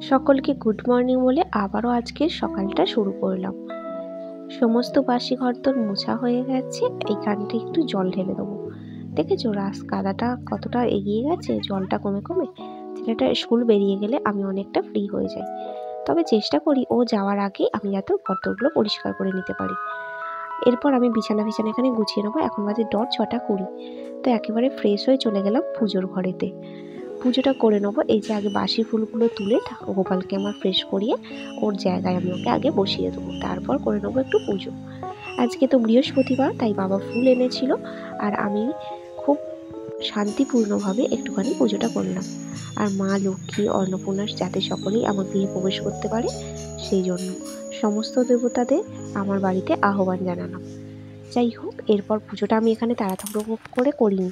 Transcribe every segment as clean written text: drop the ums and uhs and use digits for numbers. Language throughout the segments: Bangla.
সকলকে গুড মর্নিং বলে আবারও আজকে সকালটা শুরু করলাম। সমস্ত বাসি ঘর তোর মোছা হয়ে গেছে। এইখানটা একটু জল ঢেলে দেবো। দেখেছো কাদাটা কতটা এগিয়ে গেছে, জলটা কমে কমে। ছেলেটা স্কুল বেরিয়ে গেলে আমি অনেকটা ফ্রি হয়ে যাই, তবে চেষ্টা করি ও যাওয়ার আগে আমি যাতে ঘরদোরগুলো পরিষ্কার করে নিতে পারি। এরপর আমি বিছানা এখানে গুছিয়ে নেবো। এখন বাজে 6:20। তো একেবারে ফ্রেশ হয়ে চলে গেলাম পুজোর ঘরেতে। পুজোটা করে নেবো। এই যে আগে বাসি ফুলগুলো তুলে গোপালকে আমার ফ্রেশ করিয়ে ওর জায়গায় আমি ওকে আগে বসিয়ে দেবো, তারপর করে নেবো একটু পুজো। আজকে তো বৃহস্পতিবার, তাই বাবা ফুল এনেছিল আর আমি খুব শান্তিপূর্ণভাবে একটুখানি পুজোটা করলাম। আর মা লক্ষ্মী অন্নপূর্ণার যাতে সকলেই আমার গৃহে প্রবেশ করতে পারে, সেই জন্য সমস্ত দেবতাদের আমার বাড়িতে আহ্বান জানালাম। যাই হোক, এরপর পুজোটা আমি এখানে তাড়াতাড়ি করে করিনি,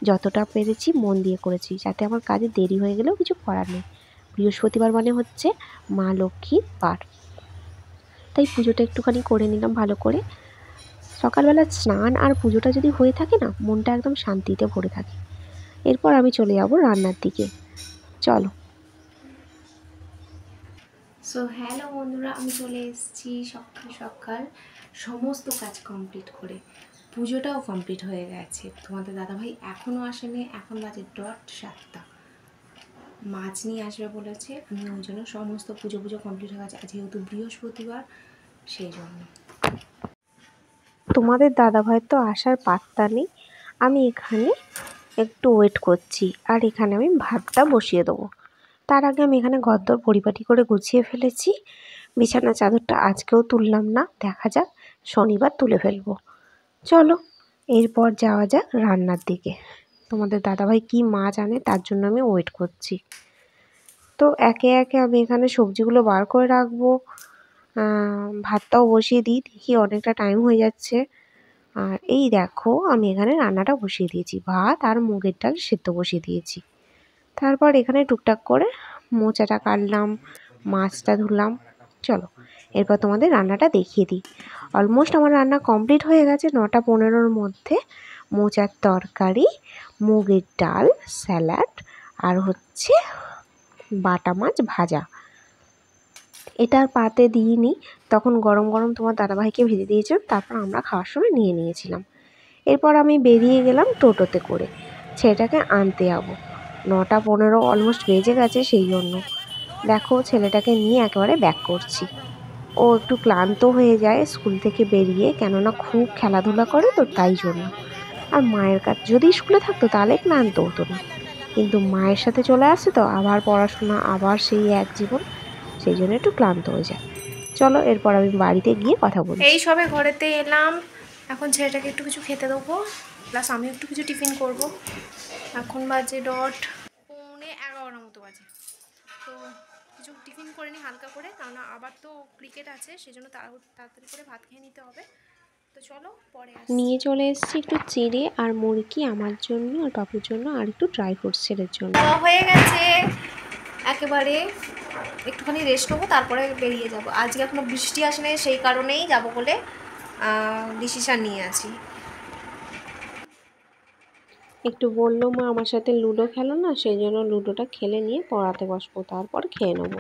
যতটা পেরেছি মন দিয়ে করেছি, যাতে আমার কাজে দেরি হয়ে গেলেও কিছু করার নেই। বৃহস্পতিবার মানে হচ্ছে মা লক্ষ্মীর বার, তাই পুজোটা একটুখানি করে নিলাম ভালো করে। সকালবেলা স্নান আর পুজোটা যদি হয়ে থাকে না, মনটা একদম শান্তিতে ভরে থাকে। এরপর আমি চলে যাব রান্নার দিকে, চলো। সো হ্যালো বন্ধুরা, আমি চলে এসেছি সকাল সকাল সমস্ত কাজ কমপ্লিট করে। পুজোটাও কমপ্লিট হয়ে গেছে। তোমাদের দাদাভাই এখনও আসেনি, এখন বাজে 7:00। মাছ নিয়ে আসবে বলেছে, আমি ওই জন্য সমস্ত পুজো কমপ্লিট হয়ে গেছে। যেহেতু বৃহস্পতিবার, সেই জন্য। তোমাদের দাদাভাই তো আসার পাত্তা নেই। আমি এখানে একটু ওয়েট করছি, আর এখানে আমি ভাতটা বসিয়ে দেবো। তার আগে আমি এখানে ঘরদোর পরিপাটি করে গুছিয়ে ফেলেছি। বিছানা চাদরটা আজকেও তুললাম না, দেখা যাক শনিবার তুলে ফেলবো। চলো এরপর যাওয়া যাক রান্নার দিকে। তোমাদের দাদাভাই কি মাছ আনে তার জন্য আমি ওয়েট করছি। তো একে একে আমি এখানে সবজিগুলো বার করে রাখবো। ভাতটাও বসিয়ে দিই, দেখি অনেকটা টাইম হয়ে যাচ্ছে। আর এই দেখো, আমি এখানে রান্নাটা বসিয়ে দিয়েছি, ভাত আর মুগের ডাল সেদ্ধ বসিয়ে দিয়েছি। তারপর এখানে টুকটাক করে মোচাটা কাটলাম, মাছটা ধুলাম। চলো এরপর তোমাদের রান্নাটা দেখিয়ে দিই। অলমোস্ট আমার রান্না কমপ্লিট হয়ে গেছে। 9:15-র মধ্যে মোচার তরকারি, মুগের ডাল, স্যালাড আর হচ্ছে বাটা মাছ ভাজা। এটা আর পাতে দিইনি, তখন গরম গরম তোমার দাদাভাইকে ভেজে দিয়েছিলাম, তারপর আমরা খাওয়ার সময় নিয়ে নিয়েছিলাম। এরপর আমি বেরিয়ে গেলাম টোটোতে করে, ছেলেটাকে আনতে যাবো। 9:15 অলমোস্ট বেজে গেছে, সেই জন্য দেখো ছেলেটাকে নিয়ে একেবারে ব্যাক করছি। ও একটু ক্লান্ত হয়ে যায় স্কুল থেকে বেরিয়ে, কেননা খুব খেলাধুলা করে তো, তাই জন্য। আর মায়ের কাছে যদি স্কুলে থাকতো তাহলে ক্লান্ত হতো না, কিন্তু মায়ের সাথে চলে আসে তো, আবার পড়াশোনা, আবার সেই এক জীবন, সেই জন্য একটু ক্লান্ত হয়ে যায়। চলো এরপর আমি বাড়িতে গিয়ে কথা বলি। এই সবে ঘরেতে এলাম, এখন ছেলেটাকে একটু কিছু খেতে দেবো, প্লাস আমি একটু কিছু টিফিন করব। এখন বাজে 11:15 মতো বাজে। তো কিছু টিফিন করে নিই হালকা করে, কারণ আবার তো ক্রিকেট আছে, সেই জন্য তাড়াতাড়ি করে ভাত খেয়ে নিতে হবে। তো চলো পরে নিয়ে চলে এসেছি একটু চিড়ে আর মুরগি আমার জন্য আর বাবুর জন্য, আর একটু ড্রাই ফ্রুটস ছেলের জন্য। হয়ে গেছে একেবারে। একটুখানি রেস্ট নেবো, তারপরে বেরিয়ে যাব। আজকে এখনো বৃষ্টি আসেনি, সেই কারণেই যাব বলে ডিসিশান নিয়ে আছি। একটু বললো মা আমার সাথে লুডো খেলো না, সেই জন্য লুডোটা খেলে নিয়ে পড়াতে বসবো, তারপর খেয়ে নেবো।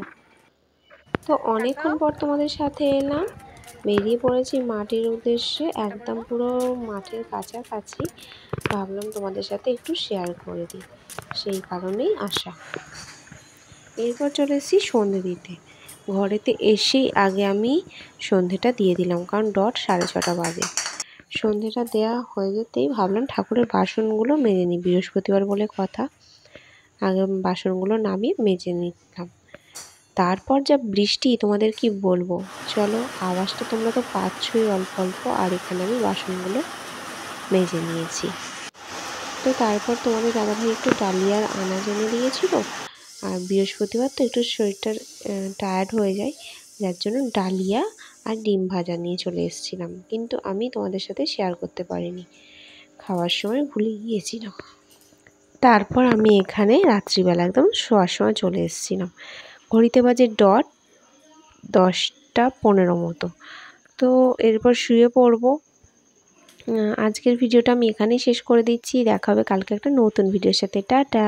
তো অনেকক্ষণ পর তোমাদের সাথে এলাম, বেরিয়ে পড়েছি মাঠের উদ্দেশ্যে, একদম পুরো মাঠের কাছাকাছি। ভাবলাম তোমাদের সাথে একটু শেয়ার করে দিই, সেই কারণেই আসা। এরপর চলে এসেছি সন্ধে দিতে। ঘরেতে এসেই আগে আমি সন্ধেটা দিয়ে দিলাম, কারণ 6:30 বাজে। সন্ধেটা দেওয়া হয়ে যেতেই ভাবলাম ঠাকুরের বাসনগুলো মেজে নিই, বৃহস্পতিবার বলে কথা, আগে বাসনগুলো নামিয়ে মেজে নিলাম। তারপর যা বৃষ্টি তোমাদের কি বলবো, চলো আওয়াজটা তোমরা তো পাচ্ছই অল্প অল্প। আর এখানে আমি বাসনগুলো মেজে নিয়েছি। তো তারপর তোমাদের দাদাভাই একটু ডালিয়ার আনাজ এনে দিয়েছিল, আর বৃহস্পতিবার তো একটু শরীরটা টায়ার্ড হয়ে যায়, যার জন্য ডালিয়া আর ডিম ভাজা নিয়ে চলে এসেছিলাম, কিন্তু আমি তোমাদের সাথে শেয়ার করতে পারিনি, খাওয়ার সময় ভুলে গিয়েছিলাম। তারপর আমি এখানে রাত্রিবেলা একদম শোয়ার সময় চলে এসেছিলাম। ঘড়িতে বাজে 10:15 মতো। তো এরপর শুয়ে পড়বো। আজকের ভিডিওটা আমি এখানেই শেষ করে দিচ্ছি। দেখা হবে কালকে একটা নতুন ভিডিওর সাথে। টাটা।